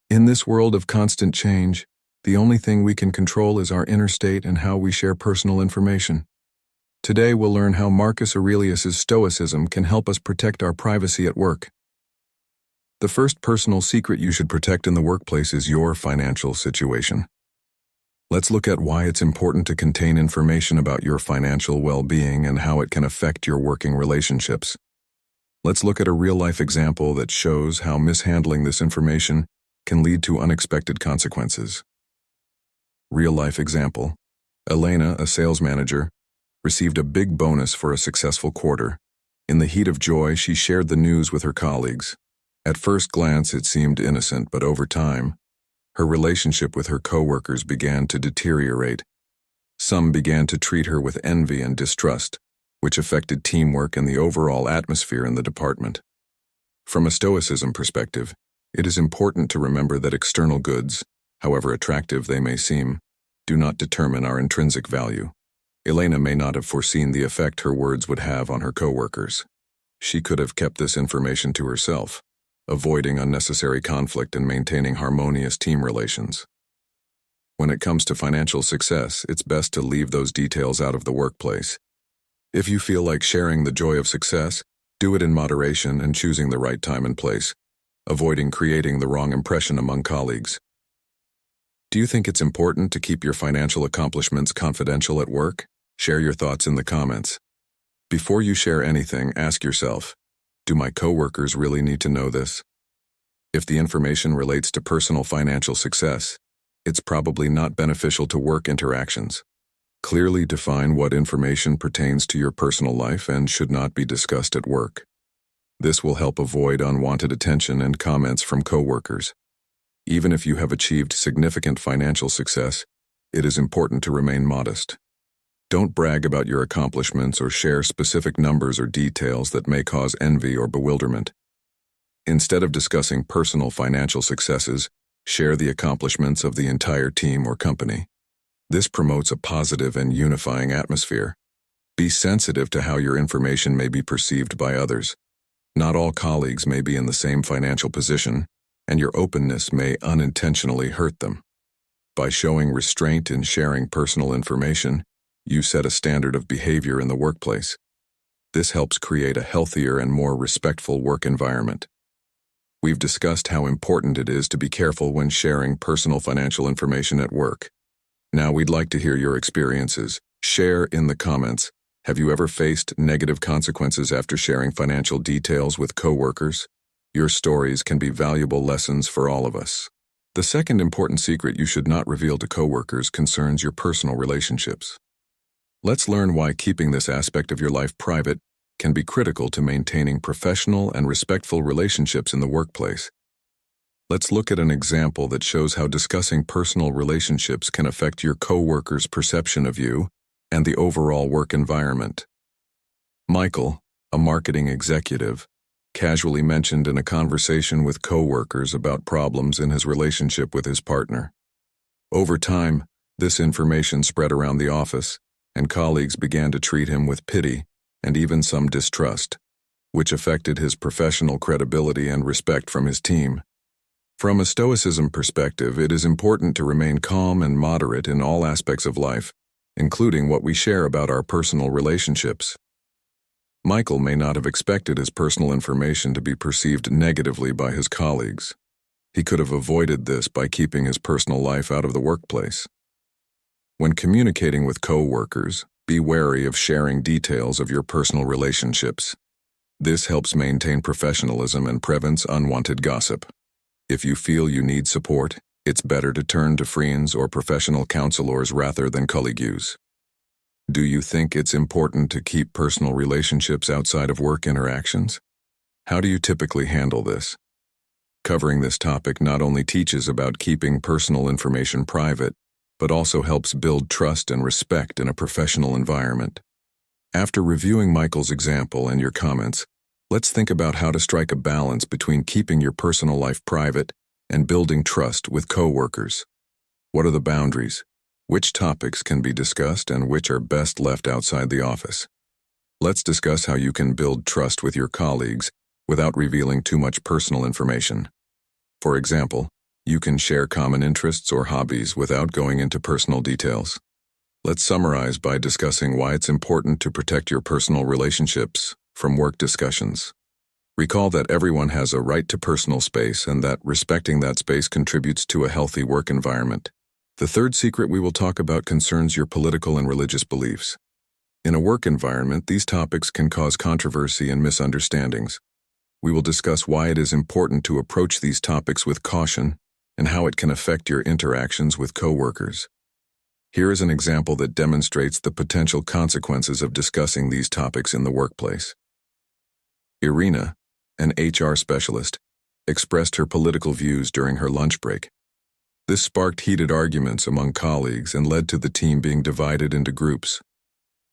In this world of constant change, the only thing we can control is our inner state and how we share personal information. Today we'll learn how Marcus Aurelius's Stoicism can help us protect our privacy at work. The first personal secret you should protect in the workplace is your financial situation. Let's look at why it's important to contain information about your financial well-being and how it can affect your working relationships. Let's look at a real-life example that shows how mishandling this information can lead to unexpected consequences. Real-life example: Elena, a sales manager, received a big bonus for a successful quarter. In the heat of joy, she shared the news with her colleagues. At first glance, it seemed innocent, but over time, her relationship with her coworkers began to deteriorate. Some began to treat her with envy and distrust, which affected teamwork and the overall atmosphere in the department. From a Stoicism perspective, it is important to remember that external goods, however attractive they may seem, do not determine our intrinsic value. Elena may not have foreseen the effect her words would have on her coworkers. She could have kept this information to herself, avoiding unnecessary conflict and maintaining harmonious team relations. When it comes to financial success, it's best to leave those details out of the workplace. If you feel like sharing the joy of success, do it in moderation and choosing the right time and place, avoiding creating the wrong impression among colleagues. Do you think it's important to keep your financial accomplishments confidential at work? Share your thoughts in the comments. Before you share anything, ask yourself, do my coworkers really need to know this? If the information relates to personal financial success, it's probably not beneficial to work interactions. Clearly define what information pertains to your personal life and should not be discussed at work. This will help avoid unwanted attention and comments from coworkers. Even if you have achieved significant financial success, it is important to remain modest. Don't brag about your accomplishments or share specific numbers or details that may cause envy or bewilderment. Instead of discussing personal financial successes, share the accomplishments of the entire team or company. This promotes a positive and unifying atmosphere. Be sensitive to how your information may be perceived by others. Not all colleagues may be in the same financial position, and your openness may unintentionally hurt them. By showing restraint in sharing personal information, you set a standard of behavior in the workplace. This helps create a healthier and more respectful work environment. We've discussed how important it is to be careful when sharing personal financial information at work. Now we'd like to hear your experiences. Share in the comments. Have you ever faced negative consequences after sharing financial details with coworkers? Your stories can be valuable lessons for all of us. The second important secret you should not reveal to coworkers concerns your personal relationships. Let's learn why keeping this aspect of your life private can be critical to maintaining professional and respectful relationships in the workplace. Let's look at an example that shows how discussing personal relationships can affect your coworkers' perception of you and the overall work environment. Michael, a marketing executive, casually mentioned in a conversation with coworkers about problems in his relationship with his partner. Over time, this information spread around the office, and colleagues began to treat him with pity and even some distrust, which affected his professional credibility and respect from his team. From a Stoicism perspective, it is important to remain calm and moderate in all aspects of life, including what we share about our personal relationships. Michael may not have expected his personal information to be perceived negatively by his colleagues. He could have avoided this by keeping his personal life out of the workplace. When communicating with coworkers, be wary of sharing details of your personal relationships. This helps maintain professionalism and prevents unwanted gossip. If you feel you need support, it's better to turn to friends or professional counselors rather than colleagues. Do you think it's important to keep personal relationships outside of work interactions? How do you typically handle this? Covering this topic not only teaches about keeping personal information private, but also helps build trust and respect in a professional environment. After reviewing Michael's example and your comments, let's think about how to strike a balance between keeping your personal life private and building trust with coworkers. What are the boundaries? Which topics can be discussed and which are best left outside the office? Let's discuss how you can build trust with your colleagues without revealing too much personal information. For example, You can share common interests or hobbies without going into personal details. Let's summarize by discussing why it's important to protect your personal relationships from work discussions. Recall that everyone has a right to personal space and that respecting that space contributes to a healthy work environment. The third secret we will talk about concerns your political and religious beliefs. In a work environment, these topics can cause controversy and misunderstandings. We will discuss why it is important to approach these topics with caution and how it can affect your interactions with coworkers. Here is an example that demonstrates the potential consequences of discussing these topics in the workplace. Elena, an HR specialist, expressed her political views during her lunch break. This sparked heated arguments among colleagues and led to the team being divided into groups.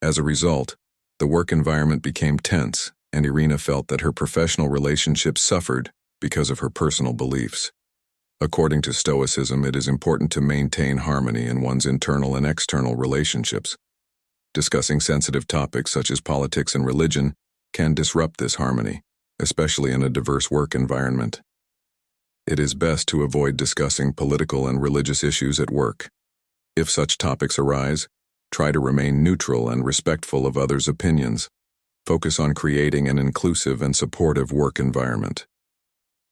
As a result, the work environment became tense, and Elena felt that her professional relationships suffered because of her personal beliefs. According to Stoicism, it is important to maintain harmony in one's internal and external relationships. Discussing sensitive topics such as politics and religion can disrupt this harmony, especially in a diverse work environment. It is best to avoid discussing political and religious issues at work. If such topics arise, try to remain neutral and respectful of others' opinions. Focus on creating an inclusive and supportive work environment.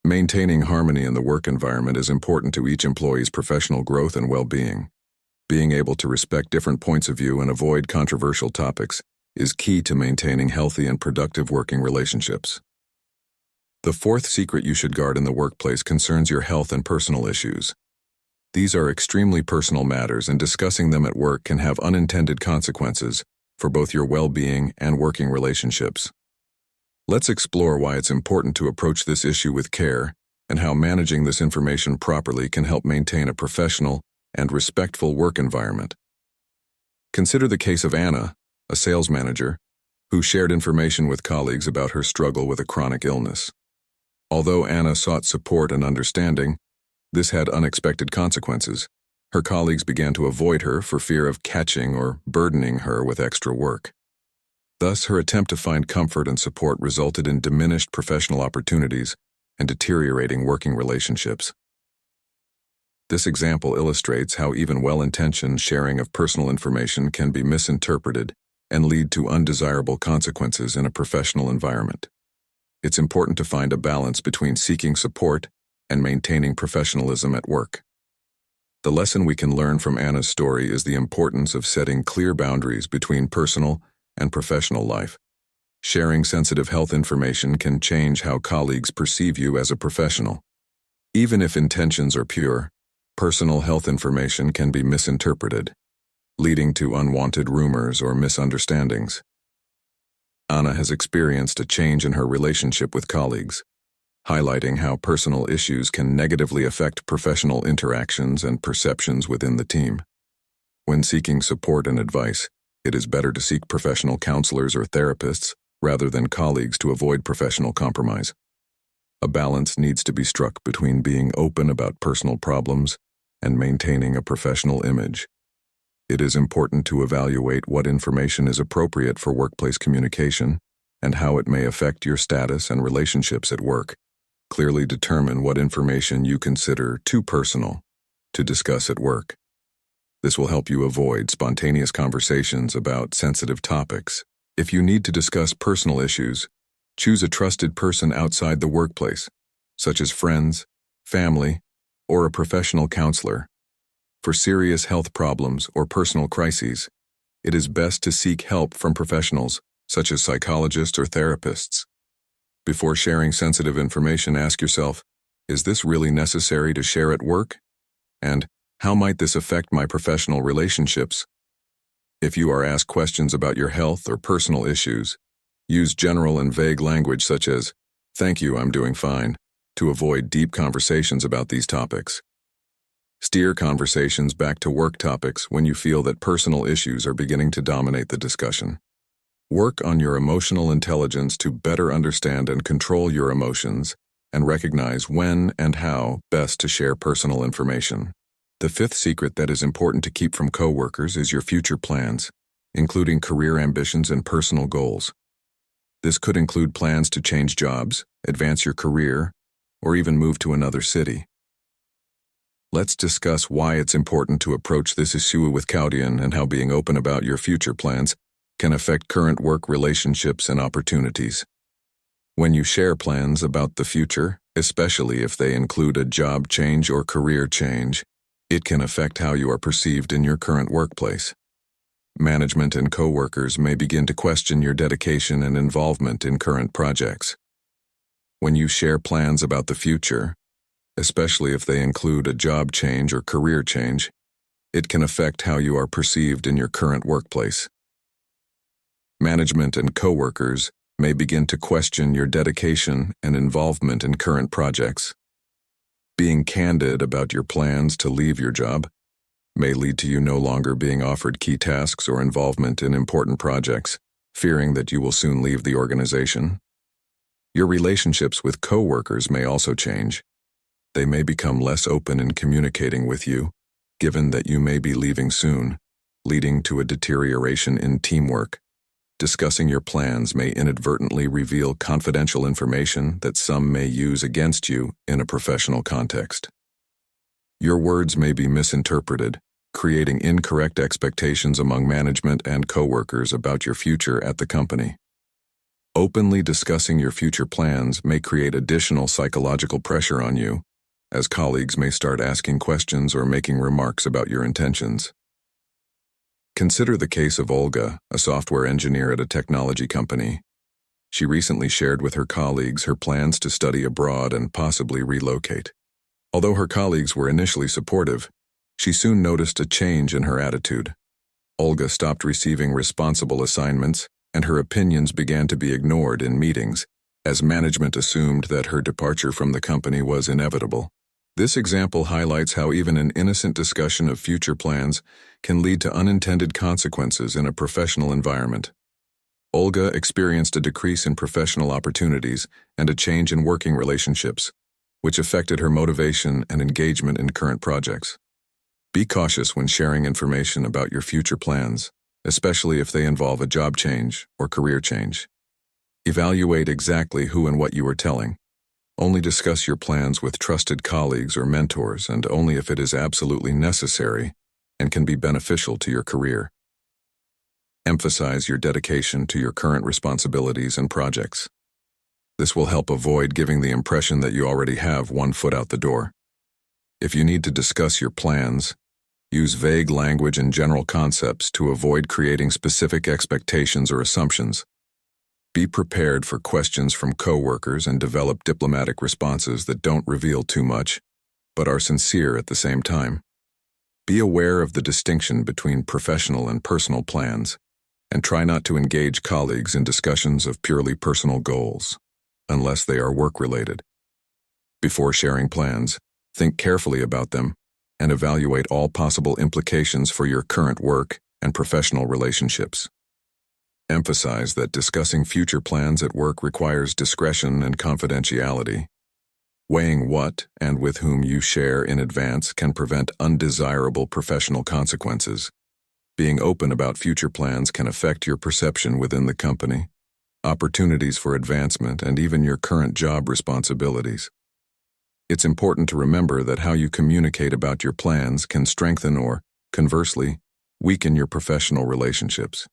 Maintaining harmony in the work environment is important to each employee's professional growth and well-being. Being able to respect different points of view and avoid controversial topics is key to maintaining healthy and productive working relationships. The fourth secret you should guard in the workplace concerns your health and personal issues. These are extremely personal matters, and discussing them at work can have unintended consequences for both your well-being and working relationships. Let's explore why it's important to approach this issue with care and how managing this information properly can help maintain a professional and respectful work environment. Consider the case of Anna, a sales manager, who shared information with colleagues about her struggle with a chronic illness. Although Anna sought support and understanding, this had unexpected consequences. Her colleagues began to avoid her for fear of catching or burdening her with extra work. Thus, her attempt to find comfort and support resulted in diminished professional opportunities and deteriorating working relationships. This example illustrates how even well-intentioned sharing of personal information can be misinterpreted and lead to undesirable consequences in a professional environment. It's important to find a balance between seeking support and maintaining professionalism at work. The lesson we can learn from Anna's story is the importance of setting clear boundaries between personal and professional life. Sharing sensitive health information can change how colleagues perceive you as a professional. Even if intentions are pure, personal health information can be misinterpreted, leading to unwanted rumors or misunderstandings. Anna has experienced a change in her relationship with colleagues, highlighting how personal issues can negatively affect professional interactions and perceptions within the team. When seeking support and advice, it is better to seek professional counselors or therapists rather than colleagues to avoid professional compromise. A balance needs to be struck between being open about personal problems and maintaining a professional image. It is important to evaluate what information is appropriate for workplace communication and how it may affect your status and relationships at work. Clearly determine what information you consider too personal to discuss at work. This will help you avoid spontaneous conversations about sensitive topics. If you need to discuss personal issues, choose a trusted person outside the workplace, such as friends, family, or a professional counselor. For serious health problems or personal crises, it is best to seek help from professionals, such as psychologists or therapists. Before sharing sensitive information, ask yourself, is this really necessary to share at work? And how might this affect my professional relationships? If you are asked questions about your health or personal issues, use general and vague language such as, "Thank you, I'm doing fine," to avoid deep conversations about these topics. Steer conversations back to work topics when you feel that personal issues are beginning to dominate the discussion. Work on your emotional intelligence to better understand and control your emotions and recognize when and how best to share personal information. The fifth secret that is important to keep from coworkers is your future plans, including career ambitions and personal goals. This could include plans to change jobs, advance your career, or even move to another city. Let's discuss why it's important to approach this issue with caution and how being open about your future plans can affect current work relationships and opportunities. When you share plans about the future, especially if they include a job change or career change, it can affect how you are perceived in your current workplace. Management and coworkers may begin to question your dedication and involvement in current projects. When you share plans about the future, especially if they include a job change or career change, it can affect how you are perceived in your current workplace. Management and coworkers may begin to question your dedication and involvement in current projects. Being candid about your plans to leave your job may lead to you no longer being offered key tasks or involvement in important projects, fearing that you will soon leave the organization. Your relationships with coworkers may also change. They may become less open in communicating with you, given that you may be leaving soon, leading to a deterioration in teamwork. Discussing your plans may inadvertently reveal confidential information that some may use against you in a professional context. Your words may be misinterpreted, creating incorrect expectations among management and coworkers about your future at the company. Openly discussing your future plans may create additional psychological pressure on you, as colleagues may start asking questions or making remarks about your intentions. Consider the case of Olga, a software engineer at a technology company. She recently shared with her colleagues her plans to study abroad and possibly relocate. Although her colleagues were initially supportive, she soon noticed a change in her attitude. Olga stopped receiving responsible assignments, and her opinions began to be ignored in meetings, as management assumed that her departure from the company was inevitable. This example highlights how even an innocent discussion of future plans can lead to unintended consequences in a professional environment. Olga experienced a decrease in professional opportunities and a change in working relationships, which affected her motivation and engagement in current projects. Be cautious when sharing information about your future plans, especially if they involve a job change or career change. Evaluate exactly who and what you are telling. Only discuss your plans with trusted colleagues or mentors, and only if it is absolutely necessary and can be beneficial to your career. Emphasize your dedication to your current responsibilities and projects. This will help avoid giving the impression that you already have one foot out the door. If you need to discuss your plans, use vague language and general concepts to avoid creating specific expectations or assumptions. Be prepared for questions from coworkers and develop diplomatic responses that don't reveal too much, but are sincere at the same time. Be aware of the distinction between professional and personal plans, and try not to engage colleagues in discussions of purely personal goals, unless they are work-related. Before sharing plans, think carefully about them and evaluate all possible implications for your current work and professional relationships. Emphasize that discussing future plans at work requires discretion and confidentiality. Weighing what and with whom you share in advance can prevent undesirable professional consequences. Being open about future plans can affect your perception within the company, opportunities for advancement, and even your current job responsibilities. It's important to remember that how you communicate about your plans can strengthen or, conversely, weaken your professional relationships.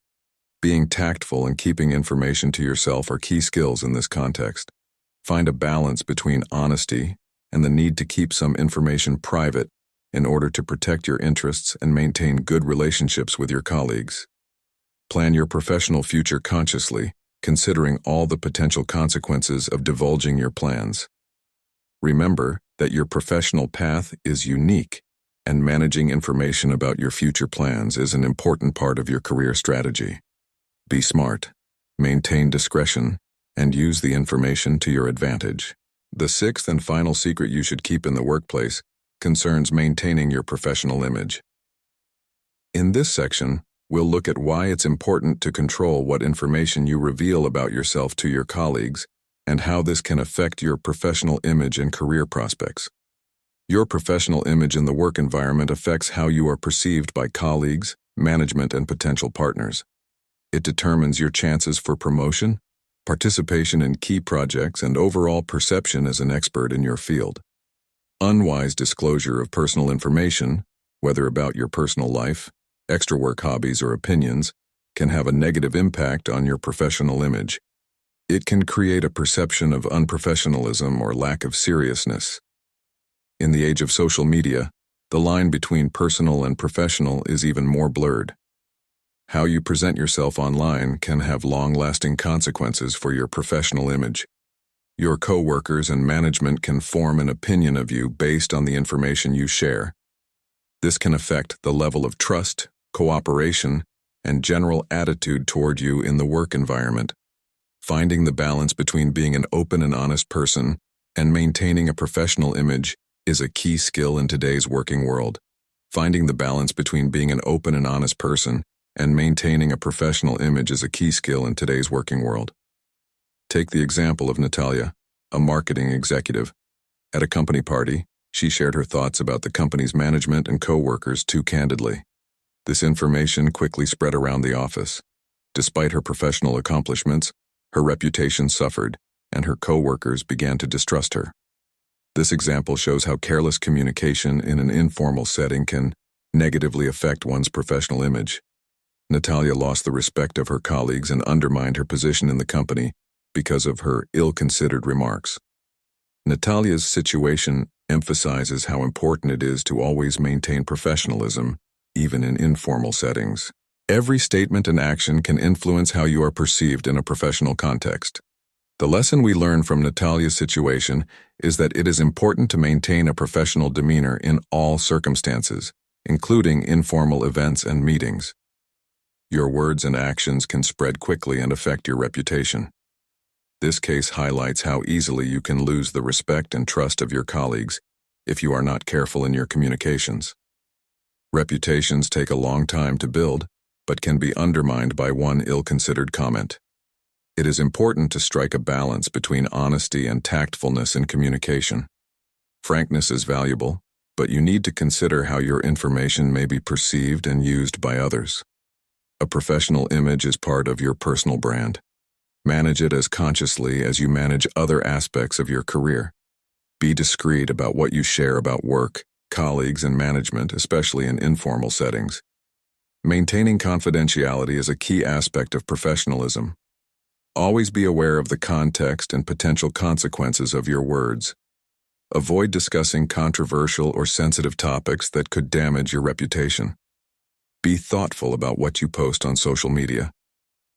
Being tactful and keeping information to yourself are key skills in this context. Find a balance between honesty and the need to keep some information private in order to protect your interests and maintain good relationships with your colleagues. Plan your professional future consciously, considering all the potential consequences of divulging your plans. Remember that your professional path is unique, and managing information about your future plans is an important part of your career strategy. Be smart, maintain discretion, and use the information to your advantage. The sixth and final secret you should keep in the workplace concerns maintaining your professional image. In this section, we'll look at why it's important to control what information you reveal about yourself to your colleagues and how this can affect your professional image and career prospects. Your professional image in the work environment affects how you are perceived by colleagues, management, and potential partners. It determines your chances for promotion, participation in key projects, and overall perception as an expert in your field. Unwise disclosure of personal information, whether about your personal life, extra work hobbies, or opinions, can have a negative impact on your professional image. It can create a perception of unprofessionalism or lack of seriousness. In the age of social media, the line between personal and professional is even more blurred. How you present yourself online can have long-lasting consequences for your professional image. Your coworkers and management can form an opinion of you based on the information you share. This can affect the level of trust, cooperation, and general attitude toward you in the work environment. Finding the balance between being an open and honest person and maintaining a professional image is a key skill in today's working world. Finding the balance between being an open and honest person and maintaining a professional image is a key skill in today's working world. Take the example of Natalia, a marketing executive. At a company party, she shared her thoughts about the company's management and coworkers too candidly. This information quickly spread around the office. Despite her professional accomplishments, her reputation suffered, and her coworkers began to distrust her. This example shows how careless communication in an informal setting can negatively affect one's professional image. Natalia lost the respect of her colleagues and undermined her position in the company because of her ill-considered remarks. Natalia's situation emphasizes how important it is to always maintain professionalism, even in informal settings. Every statement and action can influence how you are perceived in a professional context. The lesson we learn from Natalia's situation is that it is important to maintain a professional demeanor in all circumstances, including informal events and meetings. Your words and actions can spread quickly and affect your reputation. This case highlights how easily you can lose the respect and trust of your colleagues if you are not careful in your communications. Reputations take a long time to build, but can be undermined by one ill-considered comment. It is important to strike a balance between honesty and tactfulness in communication. Frankness is valuable, but you need to consider how your information may be perceived and used by others. A professional image is part of your personal brand. Manage it as consciously as you manage other aspects of your career. Be discreet about what you share about work, colleagues, and management, especially in informal settings. Maintaining confidentiality is a key aspect of professionalism. Always be aware of the context and potential consequences of your words. Avoid discussing controversial or sensitive topics that could damage your reputation. Be thoughtful about what you post on social media.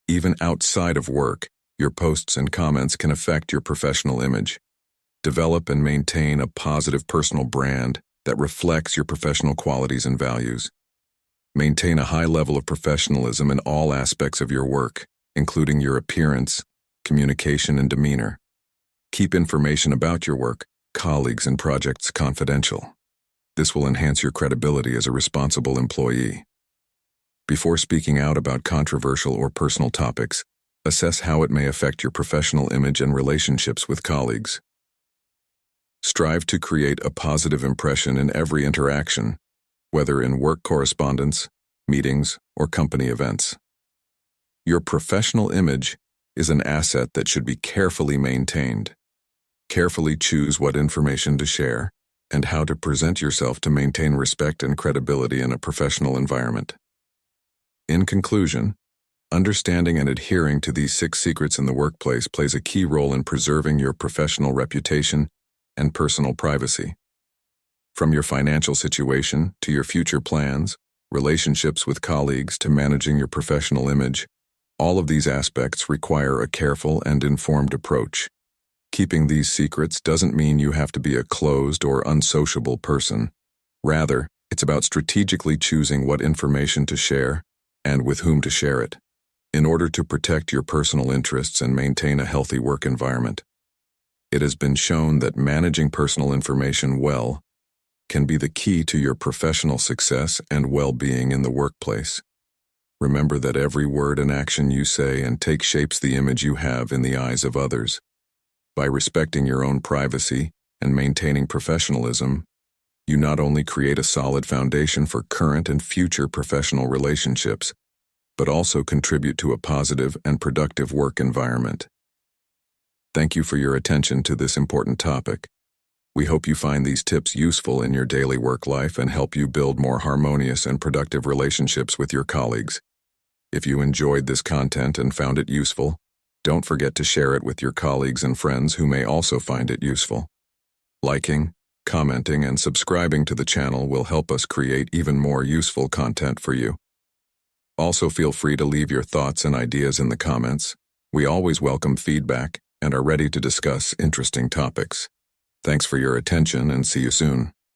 Even outside of work, your posts and comments can affect your professional image. Develop and maintain a positive personal brand that reflects your professional qualities and values. Maintain a high level of professionalism in all aspects of your work, including your appearance, communication, and demeanor. Keep information about your work, colleagues, and projects confidential. This will enhance your credibility as a responsible employee. Before speaking out about controversial or personal topics, assess how it may affect your professional image and relationships with colleagues. Strive to create a positive impression in every interaction, whether in work correspondence, meetings, or company events. Your professional image is an asset that should be carefully maintained. Carefully choose what information to share and how to present yourself to maintain respect and credibility in a professional environment. In conclusion, understanding and adhering to these 6 secrets in the workplace plays a key role in preserving your professional reputation and personal privacy. From your financial situation to your future plans, relationships with colleagues to managing your professional image, all of these aspects require a careful and informed approach. Keeping these secrets doesn't mean you have to be a closed or unsociable person. Rather, it's about strategically choosing what information to share and with whom to share it, in order to protect your personal interests and maintain a healthy work environment. It has been shown that managing personal information well can be the key to your professional success and well-being in the workplace. Remember that every word and action you say and take shapes the image you have in the eyes of others. By respecting your own privacy and maintaining professionalism, you not only create a solid foundation for current and future professional relationships, but also contribute to a positive and productive work environment. Thank you for your attention to this important topic. We hope you find these tips useful in your daily work life and help you build more harmonious and productive relationships with your colleagues. If you enjoyed this content and found it useful, don't forget to share it with your colleagues and friends who may also find it useful. Liking, commenting, and subscribing to the channel will help us create even more useful content for you. Also, feel free to leave your thoughts and ideas in the comments. We always welcome feedback and are ready to discuss interesting topics. Thanks for your attention and see you soon.